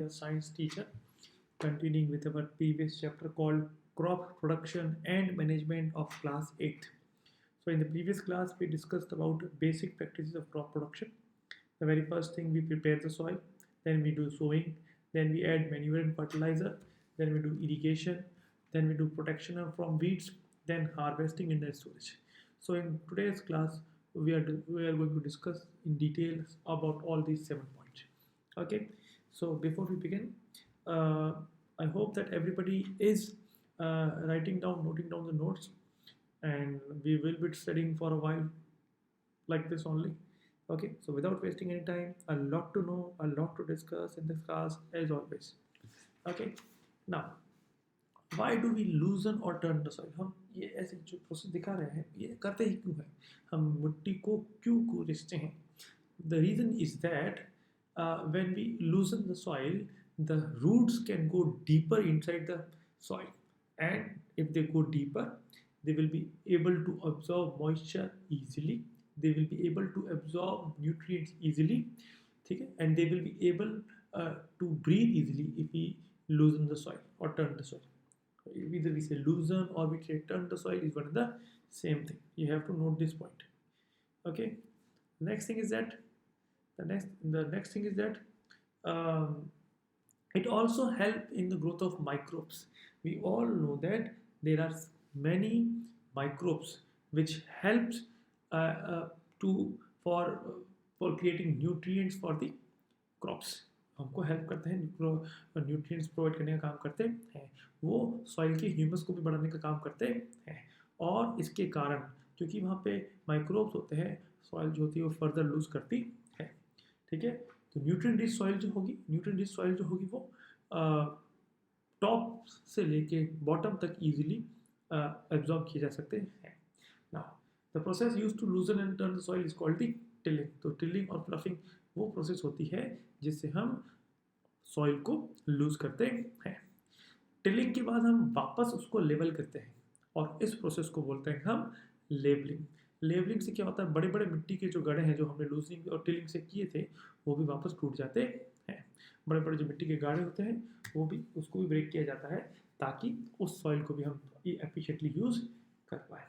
a science teacher, continuing with our previous chapter called Crop Production and Management of Class 8th. So, in the previous class, we discussed about basic practices of crop production. The very first thing, we prepare the soil, then we do sowing, then we add manure and fertilizer, then we do irrigation, then we do protection from weeds, then harvesting and then storage. So, in today's class, we are going to discuss in details about all these 7 points. Okay, so before we begin, uh, I hope that everybody is noting down the notes, and we will be studying for a while like this only. Okay, so without wasting any time, a lot to know, a lot to discuss in this class as always. Okay, now why do we loosen or turn the soil? हम ये ऐसे जो process दिखा रहे हैं ये करते ही क्यों हैं? हम मिट्टी को क्यों कुचलते हैं? The reason is that when we loosen the soil, the roots can go deeper inside the soil, and if they go deeper, they will be able to absorb moisture easily. They will be able to absorb nutrients easily, ठीक है? And they will be able to breathe easily if we loosen the soil or turn the soil. Either we say loosen or we say turn the soil is one of the same thing. You have to note this point. Okay. Next thing is that the next thing is that um, it also help in the growth of microbes. We all know that there are many microbes which helps to for creating nutrients for the crops. हमको help करते हैं nutrients provide करने का काम करते हैं, वो soil के ह्यूमस को भी बढ़ाने का काम करते हैं। और इसके कारण क्योंकि वहाँ पे माइक्रोब्स होते हैं, सॉइल जो होती है वो फर्दर लूज करती है। ठीक है, तो न्यूट्रिएंट रिच सॉइल जो होगी वो टॉप से लेके बॉटम तक इजीली एब्जॉर्ब किए जा सकते हैं। Now the process used to loosen and turn the soil is called the tilling. तो टिलिंग और फ्लफिंग वो प्रोसेस होती है जिससे हम सॉइल को लूज करते हैं। टिलिंग के बाद हम वापस उसको लेवल करते हैं और इस प्रोसेस को बोलते हैं हम लेवलिंग। लेवलिंग से क्या होता है, बड़े बड़े मिट्टी के जो गड्ढे हैं जो हमने लूजनिंग और टिलिंग से किए थे वो भी वापस टूट जाते हैं। बड़े बड़े जो मिट्टी के गाढ़े होते हैं वो भी उसको भी ब्रेक किया जाता है ताकि उस सॉइल को भी हम एफिशिएंटली यूज कर पाए।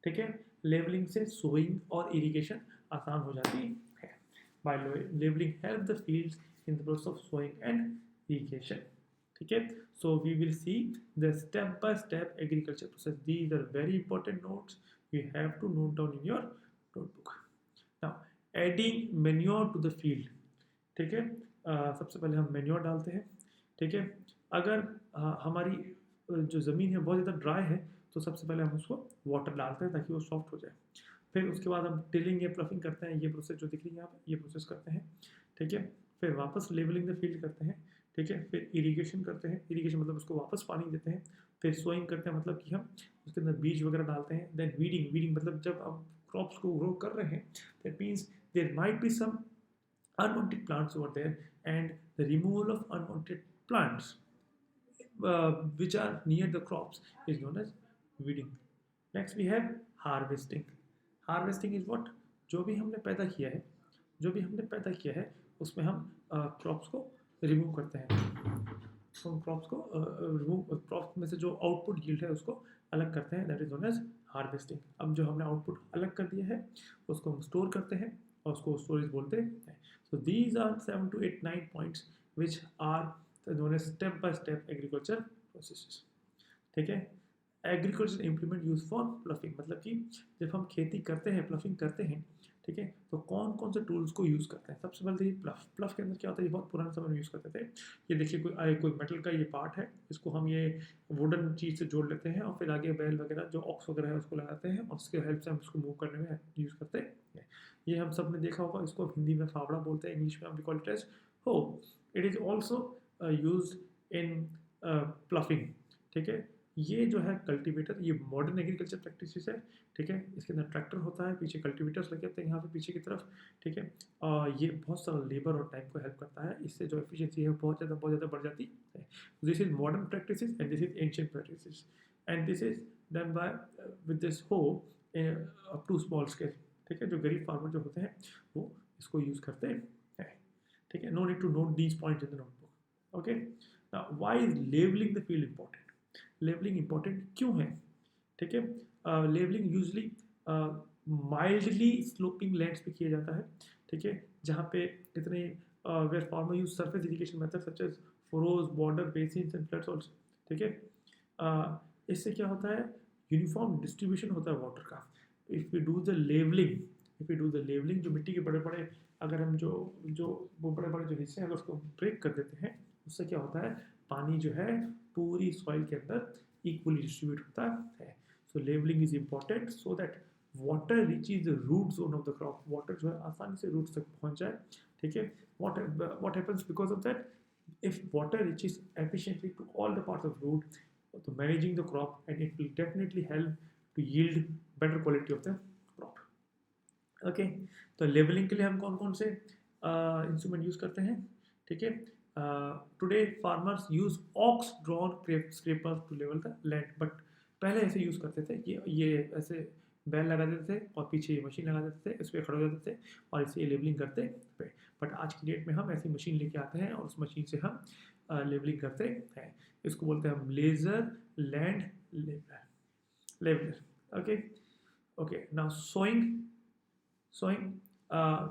ठीक है, लेवलिंग से सोइंग और इरिगेशन आसान हो जाती है। By leveling help the fields in the process of sowing and irrigation. ठीक है, so we will see the step by step agriculture process. These are very important notes you have to note down in your notebook. Now adding manure to the field. ठीक है, सबसे पहले हम manure डालते हैं। ठीक है, अगर हमारी जो ज़मीन है बहुत ज़्यादा ड्राई है तो सबसे पहले हम उसको वाटर डालते हैं ताकि वो सॉफ्ट हो जाए। फिर उसके बाद हम टिलिंग या प्लफिंग करते हैं, ये प्रोसेस जो दिख रही है यहाँ पे ये प्रोसेस करते हैं। ठीक है, फिर वापस लेवलिंग द फील्ड करते हैं। ठीक है, फिर इरिगेशन करते हैं, इरिगेशन मतलब उसको वापस पानी देते हैं। फिर सोइंग करते हैं मतलब कि हम उसके अंदर बीज वगैरह डालते हैं। देन वीडिंग, वीडिंग मतलब जब हम क्रॉप्स को ग्रो कर रहे हैं that means there might be some unwanted plants over there, and the removal of unwanted plants which are near the crops is known as weeding. Next we have harvesting. Harvesting is what, जो भी हमने पैदा किया है उसमें हम crops को remove करते हैं। उन क्रॉप्स को क्रॉप्स में से जो आउटपुट यील्ड है उसको अलग करते हैं, that is known as harvesting. अब जो हमने आउटपुट अलग कर दिया है उसको हम स्टोर करते हैं और उसको स्टोरेज बोलते हैं। So these are 7 to 8 9 points which are known as step by step agriculture processes. ठीक है, agriculture implement use for fluffing मतलब कि जब हम खेती करते हैं, प्लफिंग करते हैं, ठीक है, तो कौन कौन से टूल्स को यूज़ करते हैं। सबसे पहले देखिए प्लफ के अंदर क्या होता है, ये बहुत पुराने समय में यूज़ करते थे। ये देखिए कोई मेटल का ये पार्ट है, इसको हम ये वुडन चीज़ से जोड़ लेते हैं और फिर आगे बैल वगैरह जो ऑक्स वगैरह है उसको लगाते हैं और उसके हेल्प से हम उसको मूव करने में यूज़ करते हैं। ये हम सब ने देखा होगा, इसको हिंदी में फावड़ा बोलते हैं, इंग्लिश में हम कॉल इट एज हो। It is also use in ploughing. ठीक है, ये जो है कल्टीवेटर, ये मॉडर्न एग्रीकल्चर प्रैक्टिसेस है। ठीक है, इसके अंदर ट्रैक्टर होता है, पीछे कल्टीवेटर्स लगे होते हैं यहाँ पे पीछे की तरफ। ठीक है, और ये बहुत सारा लेबर और टाइम को हेल्प करता है, इससे जो एफिशिएंसी है बहुत ज़्यादा बढ़ जाती है। This is modern practices and this is ancient practices and this is done by with this हो अप टू स्मॉल स्केल। ठीक है, जो गरीब फार्मर जो होते हैं वो इसको यूज़ करते हैं। ठीक है, no need to note these points in the notebook. Okay, now why is levelling the field important? Levelling important क्यों है? ठीक है, levelling usually mildly sloping lands पे किया जाता है, ठीक है, जहाँ पे इतने where farmer use surface irrigation method such as furrows, border basins and floods also, ठीक है। इससे क्या होता है, यूनिफॉर्म डिस्ट्रीब्यूशन होता है वाटर का। If we do the levelling, if we do the levelling, जो मिट्टी के बड़े बड़े, अगर हम जो जो वो बड़े बड़े जो हिस्से हैं अगर उसको ब्रेक कर देते हैं, उससे क्या होता है, पानी जो है पूरी सॉइल के अंदर इक्वली डिस्ट्रीब्यूट होता है। So levelling is important so that water reaches the root zone of the crop, water जो है आसानी से रूट्स तक पहुंच जाए, ठीक है। what happens because of that, if water reaches efficiently to all the parts of root, to managing the crop, and it will definitely help to yield better quality of the crop. Okay, तो labelling के लिए हम कौन कौन से instrument use करते हैं, ठीक है। Today farmers use ox drawn scrapers to level the land, but पहले ऐसे यूज करते थे कि ये ऐसे बैल लगा देते थे और पीछे ये मशीन लगा देते थे, इस पर खड़े हो जाते थे और इससे लेबलिंग करते थे। बट आज की डेट में हम ऐसी मशीन लेके आते हैं और उस मशीन से हम लेबलिंग करते हैं। इसको बोलते हैं हम लेजर लैंड लेबलर। Okay, okay, now sowing,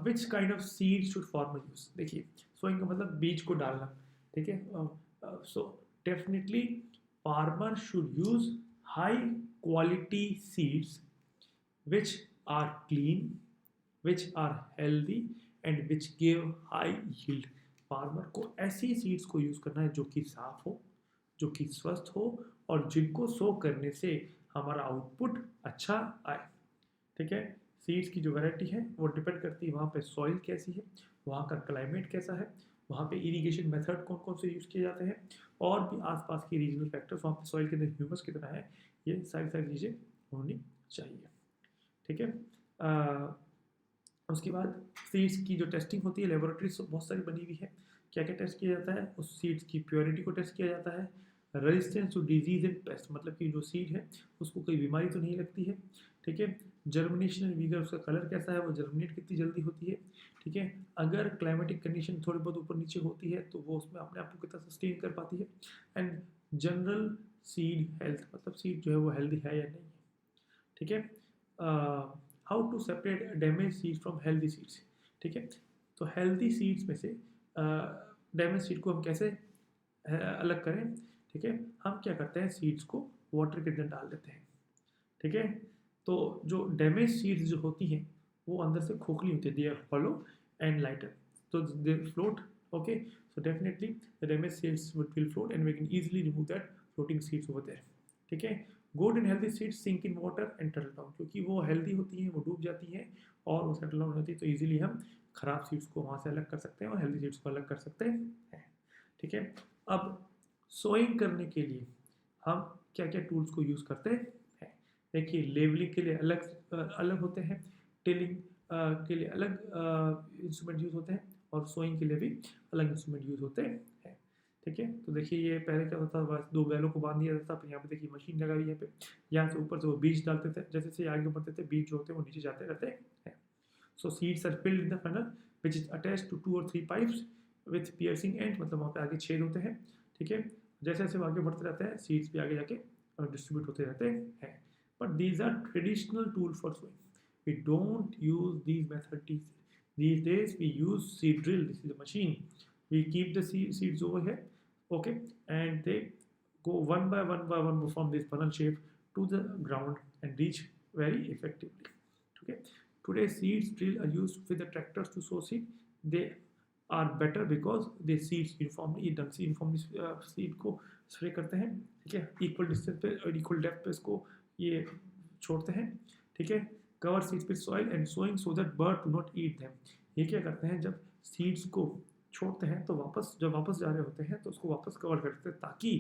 which kind of seed should farmer use? देखिए, सोइंग का मतलब बीज को डालना, ठीक है। So definitely farmer should use high quality seeds which are clean, which are healthy and which give high yield. Farmer को ऐसी सीड्स को यूज करना है जो कि साफ हो, जो कि स्वस्थ हो और जिनको सो करने से हमारा आउटपुट अच्छा आए, ठीक है। सीड्स की जो वैरायटी है वो डिपेंड करती है वहाँ पे सॉइल कैसी है, वहाँ का क्लाइमेट कैसा है, वहाँ पे इरिगेशन मेथड कौन कौन से यूज़ किए जाते हैं, और भी आसपास की रीजनल फैक्टर्स, वहाँ पे सॉइल के अंदर ह्यूमस कितना है, ये सारी सारी चीज़ें होनी चाहिए, ठीक है। उसके बाद सीड्स की जो टेस्टिंग होती है, लेबोरेटरीज बहुत सारी बनी हुई है। क्या क्या टेस्ट किया जाता है, उस सीड्स की प्योरिटी को टेस्ट किया जाता है, resistance to disease and pest, मतलब कि जो सीड है उसको कोई बीमारी तो नहीं लगती है, ठीक है। जर्मिनेशन एंड वीगर, उसका कलर कैसा है, वो जर्मिनेट कितनी जल्दी होती है, ठीक है। अगर क्लाइमेटिक कंडीशन थोड़ी बहुत ऊपर नीचे होती है तो वो उसमें अपने आप को कितना सस्टेन कर पाती है। एंड जनरल सीड हेल्थ, मतलब सीड जो है वो हेल्दी है या नहीं है, ठीक है। How to separate damage seeds from healthy seeds, ठीक है। तो हेल्दी सीड्स में से डैमेज सीड को हम कैसे अलग करें, ठीक है। हम क्या करते हैं, सीड्स को वाटर के अंदर डाल देते हैं, ठीक है। तो जो डैमेज सीड्स जो होती हैं वो अंदर से खोखली होती है, they are hollow and lighter, तो they float, okay. So definitely the damage seeds will float and we can easily remove that floating seeds over there, ठीक है। Good and healthy seeds sink in water and settle down, क्योंकि वो healthy होती हैं, वो डूब जाती हैं और वो सेटल डाउन होती है, तो इजीली हम खराब सीड्स को वहाँ से अलग कर सकते हैं और हेल्दी सीड्स को अलग कर सकते हैं, ठीक है। अब सोइंग करने के लिए हम क्या क्या टूल्स को यूज़ करते हैं, देखिए लेबलिंग के लिए अलग होते हैं, टिलिंग के लिए अलग इंस्ट्रूमेंट यूज़ होते हैं और सोइंग के लिए भी अलग इंस्ट्रूमेंट यूज़ होते हैं, ठीक है। तो देखिए ये पहले क्या होता था, बस दो बैलों को बांध दिया जाता था, यहाँ पे देखिए मशीन लगा हुई है यहाँ पे, यहाँ से ऊपर से वो बीज डालते थे, जैसे जैसे आगे बढ़ते थे बीज जो होते हैं वो नीचे जाते रहते हैं। So seeds are filled in the funnel which is attached to 2 और 3 पाइप्स विथ पियर्सिंग एंड, मतलब वहाँ पे आगे छेद होते हैं, ठीक है। जैसे जैसे आगे बढ़ते रहते हैं सीड्स भी आगे जाके डिस्ट्रीब्यूट होते रहते हैं, but these are traditional tool for sowing, we don't use these methods these days, we use seed drill, this is a machine, we keep the seeds over here, okay, and they go one by one from this funnel shape to the ground and reach very effectively, okay। Today seeds drill are used with the tractors to sow seed, they are better because they seeds uniformly, ढंग से uniformly seed को spray करते हैं, ठीक है। Equal distance पे और equal depth पे इसको ये छोड़ते हैं, ठीक है। Cover seeds with soil and sowing so that bird do not eat them, ये क्या करते हैं, जब सीड्स को छोड़ते हैं तो जब वापस जा रहे होते हैं तो उसको वापस कवर करते हैं ताकि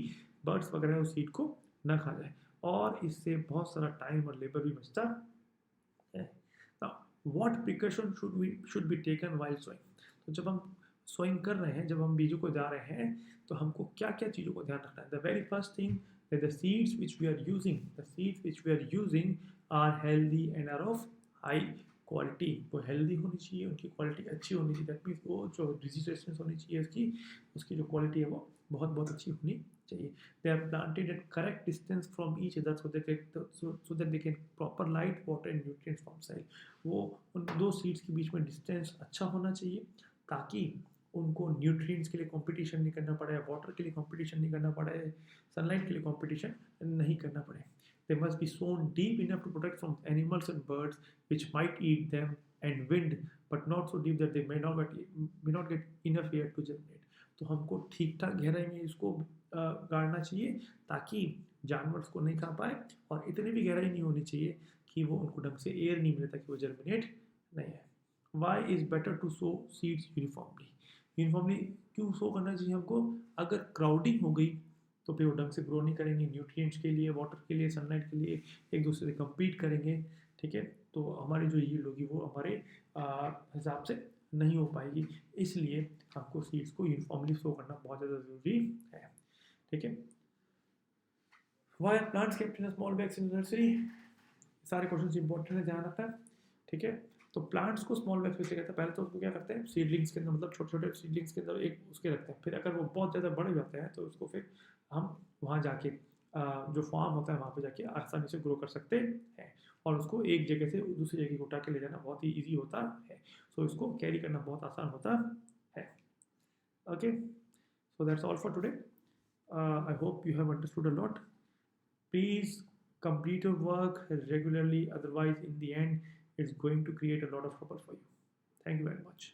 बर्ड्स वगैरह उस सीड को ना खा जाए, और इससे बहुत सारा टाइम और लेबर भी बचता है। What precaution should be taken while sowing, तो जब हम सोइंग कर रहे हैं, जब हम बीजों को जा रहे हैं तो हमको क्या क्या चीज़ों को ध्यान रखना है। The very first thing that the seeds which we are using are healthy and are of high quality वो हेल्दी होनी चाहिए, उनकी क्वालिटी अच्छी होनी चाहिए, दैट मीन्स वो जो डिजीज रेजिस्टेंस होनी चाहिए उसकी जो क्वालिटी है वो बहुत बहुत अच्छी होनी चाहिए. They are planted at correct distance from each other so that they can proper light, water and nutrients from soil. वो उन दो सीड्स के बीच में डिस्टेंस अच्छा होना चाहिए ताकि उनको न्यूट्रिएंट्स के लिए कंपटीशन नहीं करना पड़े, वाटर के लिए कंपटीशन नहीं करना पड़े, सनलाइट के लिए कंपटीशन नहीं करना पड़े. They must be sown deep enough to protect from animals and birds which might eat them, and wind, but not so deep that they may not get enough air to germinate. तो हमको ठीक ठाक गहराई में इसको गाड़ना चाहिए ताकि जानवर उसको नहीं खा पाए, और इतनी भी गहराई नहीं होनी चाहिए कि वो उनको ढंग से एयर नहीं मिले ताकि वो जर्मिनेट नहीं है. Why is better to sow seeds uniformly. Uniformly क्यों सो करना चाहिए हमको? अगर क्राउडिंग हो गई तो फिर वो ढंग से ग्रो नहीं करेंगे, न्यूट्रिएंट्स के लिए, वाटर के लिए, सनलाइट के लिए एक दूसरे से कम्पीट करेंगे. ठीक है, तो हमारी जो यील्ड होगी वो हमारे हिसाब से नहीं हो पाएगी. इसलिए आपको सीड्स को यूनिफॉर्मली सो करना बहुत ज़्यादा ज़रूरी है. ठीक है. Why are plants kept in small bags in nursery? सारे क्वेश्चन इंपॉर्टेंट है, ध्यान रखता है. ठीक है, तो प्लांट्स को स्मॉल बैग्स में से कहते हैं. पहले तो उसको क्या करते हैं, सीडलिंग्स के अंदर, मतलब छोटे छोटे सीडलिंग्स के अंदर एक उसके रखते हैं. फिर अगर वो बहुत ज़्यादा बड़े जाते हैं तो उसको फिर हम वहाँ जाके जो फार्म होता है वहाँ पे जाके आसानी से ग्रो कर सकते हैं, और उसको एक जगह से दूसरी जगह उठा के ले जाना बहुत ही ईजी होता है. सो इसको कैरी करना बहुत आसान होता है. Okay, so that's all for today. I hope you have understood a lot. Please complete your work regularly, otherwise in the end it's going to create a lot of trouble for you. Thank you very much.